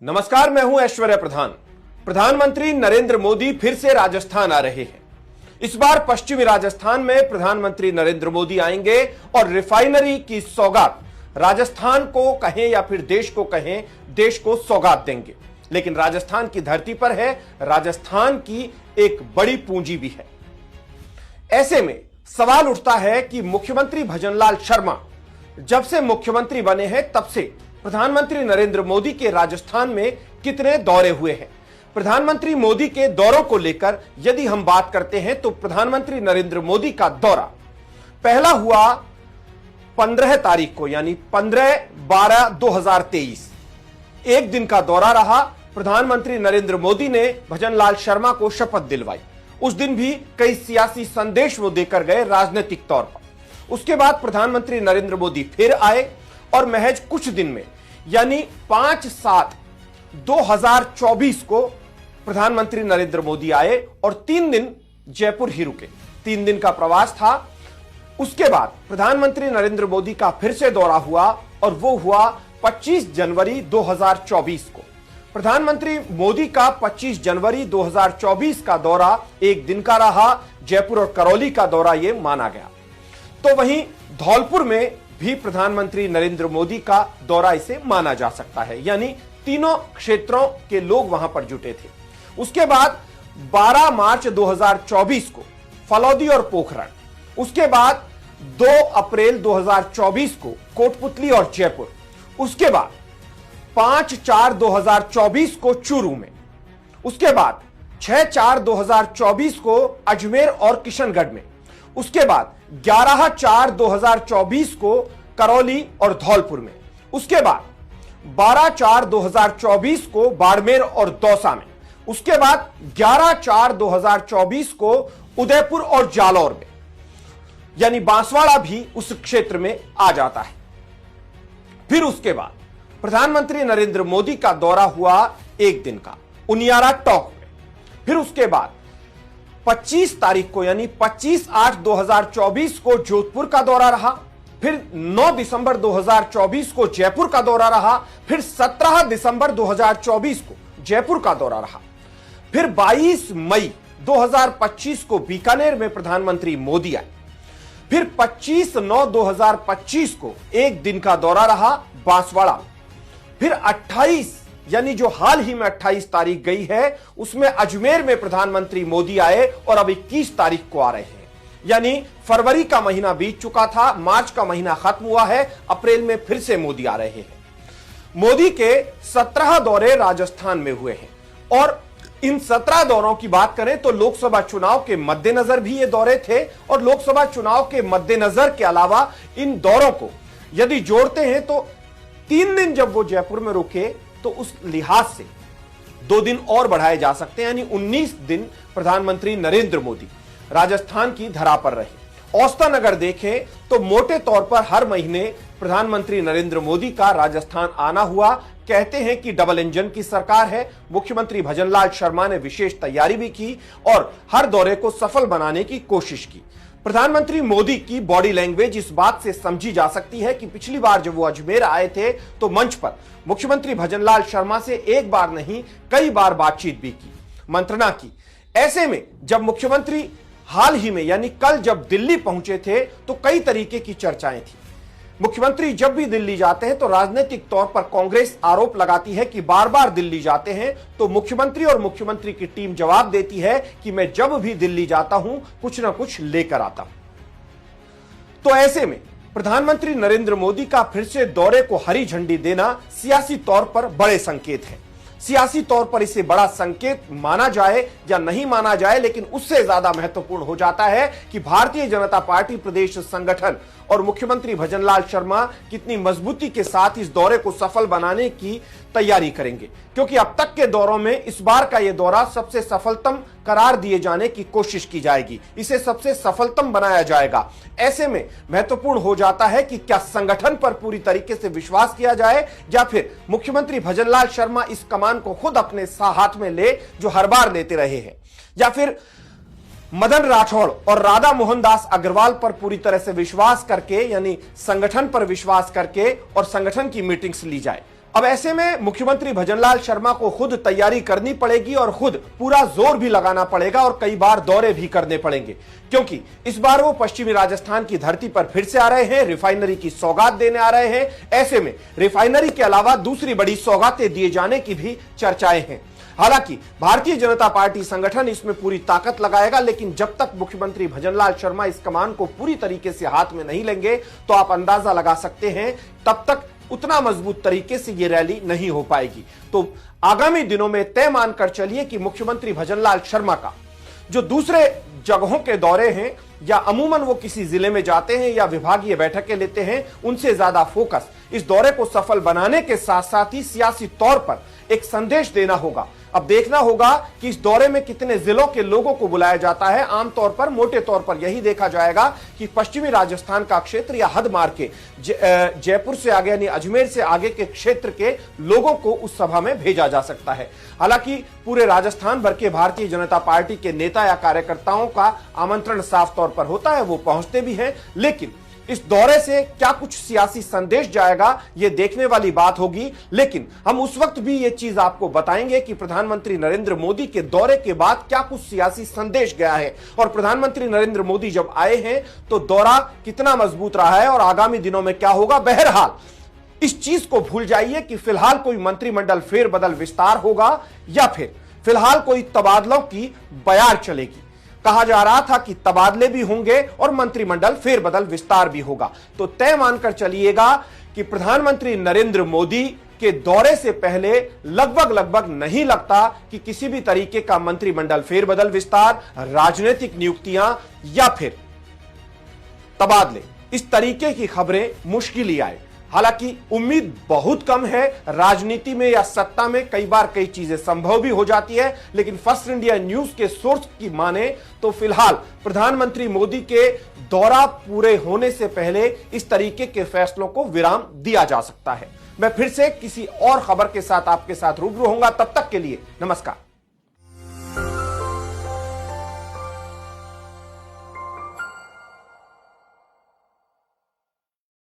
नमस्कार, मैं हूं ऐश्वर्य प्रधान। प्रधानमंत्री नरेंद्र मोदी फिर से राजस्थान आ रहे हैं। इस बार पश्चिमी राजस्थान में प्रधानमंत्री नरेंद्र मोदी आएंगे और रिफाइनरी की सौगात राजस्थान को कहें या फिर देश को कहें, देश को सौगात देंगे। लेकिन राजस्थान की धरती पर है, राजस्थान की एक बड़ी पूंजी भी है। ऐसे में सवाल उठता है कि मुख्यमंत्री भजनलाल शर्मा जब से मुख्यमंत्री बने हैं तब से प्रधानमंत्री नरेंद्र मोदी के राजस्थान में कितने दौरे हुए हैं। प्रधानमंत्री मोदी के दौरों को लेकर यदि हम बात करते हैं तो प्रधानमंत्री नरेंद्र मोदी का दौरा पहला हुआ 15 तारीख को, यानी 15/12/2023। एक दिन का दौरा रहा। प्रधानमंत्री नरेंद्र मोदी ने भजनलाल शर्मा को शपथ दिलवाई। उस दिन भी कई सियासी संदेश वो देकर गए राजनीतिक तौर पर। उसके बाद प्रधानमंत्री नरेंद्र मोदी फिर आए और महज कुछ दिन में, यानी 5/7/2024 को प्रधानमंत्री नरेंद्र मोदी आए और 3 दिन जयपुर ही रुके। 3 दिन का प्रवास था। उसके बाद प्रधानमंत्री नरेंद्र मोदी का फिर से दौरा हुआ और वो हुआ 25 जनवरी 2024 को। प्रधानमंत्री मोदी का 25 जनवरी 2024 का दौरा एक दिन का रहा। जयपुर और करौली का दौरा यह माना गया। तो वहीं धौलपुर में भी प्रधानमंत्री नरेंद्र मोदी का दौरा इसे माना जा सकता है, यानी तीनों क्षेत्रों के लोग वहां पर जुटे थे। उसके बाद 12 मार्च 2024 को फलौदी और पोखरण, उसके बाद 2 अप्रैल 2024 को कोटपुतली और जयपुर, उसके बाद 5/4/2024 को चूरू में, उसके बाद 6/4/2024 को अजमेर और किशनगढ़ में, उसके बाद 11/4/2024 को करौली और धौलपुर में, उसके बाद 12/4/2024 को बाड़मेर और दौसा में, उसके बाद 11/4/2024 को उदयपुर और जालौर में, यानी बांसवाड़ा भी उस क्षेत्र में आ जाता है। फिर उसके बाद प्रधानमंत्री नरेंद्र मोदी का दौरा हुआ एक दिन का उनियारा टॉक में। फिर उसके बाद 25 तारीख को, यानी 25/8/2024 को जोधपुर का दौरा रहा। फिर 9 दिसंबर 2024 को जयपुर का दौरा रहा। फिर 17 दिसंबर 2024 को जयपुर का दौरा रहा। फिर 22 मई 2025 को बीकानेर में प्रधानमंत्री मोदी आए। फिर 25/9/2025 को एक दिन का दौरा रहा बांसवाड़ा में। फिर 28, यानी जो हाल ही में 28 तारीख गई है, उसमें अजमेर में प्रधानमंत्री मोदी आए और अब 21 तारीख को आ रहे हैं। यानी फरवरी का महीना बीत चुका था, मार्च का महीना खत्म हुआ है, अप्रैल में फिर से मोदी आ रहे हैं। मोदी के 17 दौरे राजस्थान में हुए हैं और इन 17 दौरों की बात करें तो लोकसभा चुनाव के मद्देनजर भी ये दौरे थे। और लोकसभा चुनाव के मद्देनजर के अलावा इन दौरों को यदि जोड़ते हैं तो 3 दिन जब वो जयपुर में रुके तो उस लिहाज से 2 दिन और बढ़ाए जा सकते हैं, यानी 19 दिन प्रधानमंत्री नरेंद्र मोदी राजस्थान की धरा पर रहे। औसतन अगर देखें तो मोटे तौर पर हर महीने प्रधानमंत्री नरेंद्र मोदी का राजस्थान आना हुआ। कहते हैं कि डबल इंजन की सरकार है। मुख्यमंत्री भजनलाल शर्मा ने विशेष तैयारी भी की और हर दौरे को सफल बनाने की कोशिश की। प्रधानमंत्री मोदी की बॉडी लैंग्वेज इस बात से समझी जा सकती है कि पिछली बार जब वो अजमेर आए थे तो मंच पर मुख्यमंत्री भजनलाल शर्मा से एक बार नहीं कई बार बातचीत भी की, मंत्रणा की। ऐसे में जब मुख्यमंत्री हाल ही में, यानी कल जब दिल्ली पहुंचे थे तो कई तरीके की चर्चाएं थी। मुख्यमंत्री जब भी दिल्ली जाते हैं तो राजनीतिक तौर पर कांग्रेस आरोप लगाती है कि बार बार दिल्ली जाते हैं, तो मुख्यमंत्री और मुख्यमंत्री की टीम जवाब देती है कि मैं जब भी दिल्ली जाता हूं कुछ ना कुछ लेकर आता हूं। तो ऐसे में प्रधानमंत्री नरेंद्र मोदी का फिर से दौरे को हरी झंडी देना सियासी तौर पर बड़े संकेत है। सियासी तौर पर इसे बड़ा संकेत माना जाए या नहीं माना जाए, लेकिन उससे ज्यादा महत्वपूर्ण हो जाता है कि भारतीय जनता पार्टी प्रदेश संगठन और मुख्यमंत्री भजनलाल शर्मा कितनी मजबूती के साथ इस दौरे को सफल बनाने की तैयारी करेंगे। क्योंकि अब तक के दौरों में इस बार का यह दौरा सबसे सफलतम करार दिए जाने की कोशिश की जाएगी, इसे सबसे सफलतम बनाया जाएगा। ऐसे में महत्वपूर्ण हो जाता है कि क्या संगठन पर पूरी तरीके से विश्वास किया जाए या फिर मुख्यमंत्री भजनलाल शर्मा इस कमान को खुद अपने हाथ में ले, जो हर बार लेते रहे हैं, या फिर मदन राठौड़ और राधा मोहन दास अग्रवाल पर पूरी तरह से विश्वास करके, यानी संगठन पर विश्वास करके और संगठन की मीटिंग्स ली जाए। अब ऐसे में मुख्यमंत्री भजनलाल शर्मा को खुद तैयारी करनी पड़ेगी और खुद पूरा जोर भी लगाना पड़ेगा और कई बार दौरे भी करने पड़ेंगे, क्योंकि इस बार वो पश्चिमी राजस्थान की धरती पर फिर से आ रहे हैं, रिफाइनरी की सौगात देने आ रहे हैं। ऐसे में रिफाइनरी के अलावा दूसरी बड़ी सौगातें दिए जाने की भी चर्चाएं हैं। हालांकि भारतीय जनता पार्टी संगठन इसमें पूरी ताकत लगाएगा, लेकिन जब तक मुख्यमंत्री भजनलाल शर्मा इस कमान को पूरी तरीके से हाथ में नहीं लेंगे तो आप अंदाजा लगा सकते हैं तब तक उतना मजबूत तरीके से ये रैली नहीं हो पाएगी। तो आगामी दिनों में तय मानकर चलिए कि मुख्यमंत्री भजनलाल शर्मा का जो दूसरे जगहों के दौरे हैं या अमूमन वो किसी जिले में जाते हैं या विभागीय बैठकें लेते हैं, उनसे ज्यादा फोकस इस दौरे को सफल बनाने के साथ साथ ही सियासी तौर पर एक संदेश देना होगा। अब देखना होगा कि इस दौरे में कितने जिलों के लोगों को बुलाया जाता है। आमतौर पर मोटे तौर पर यही देखा जाएगा कि पश्चिमी राजस्थान का क्षेत्र या हद मार के जयपुर से आगे यानी अजमेर से आगे के क्षेत्र के लोगों को उस सभा में भेजा जा सकता है। हालांकि पूरे राजस्थान भर के भारतीय जनता पार्टी के नेता या कार्यकर्ताओं का आमंत्रण साफ तौर पर होता है, वो पहुंचते भी हैं, लेकिन इस दौरे से क्या कुछ सियासी संदेश जाएगा ये देखने वाली बात होगी। लेकिन हम उस वक्त भी ये चीज आपको बताएंगे कि प्रधानमंत्री नरेंद्र मोदी के दौरे के बाद क्या कुछ सियासी संदेश गया है और प्रधानमंत्री नरेंद्र मोदी जब आए हैं तो दौरा कितना मजबूत रहा है और आगामी दिनों में क्या होगा। बहरहाल इस चीज को भूल जाइए कि फिलहाल कोई मंत्रिमंडल फेरबदल विस्तार होगा या फिर फिलहाल कोई तबादलों की बयार चलेगी। कहा जा रहा था कि तबादले भी होंगे और मंत्रिमंडल फेरबदल विस्तार भी होगा। तो तय मानकर चलिएगा कि प्रधानमंत्री नरेंद्र मोदी के दौरे से पहले लगभग नहीं लगता कि किसी भी तरीके का मंत्रिमंडल फेरबदल विस्तार, राजनीतिक नियुक्तियां या फिर तबादले, इस तरीके की खबरें मुश्किल ही आए। हालांकि उम्मीद बहुत कम है। राजनीति में या सत्ता में कई बार कई चीजें संभव भी हो जाती है, लेकिन फर्स्ट इंडिया न्यूज के सोर्स की माने तो फिलहाल प्रधानमंत्री मोदी के दौरा पूरे होने से पहले इस तरीके के फैसलों को विराम दिया जा सकता है। मैं फिर से किसी और खबर के साथ आपके साथ रूबरू होऊंगा। तब तक के लिए नमस्कार।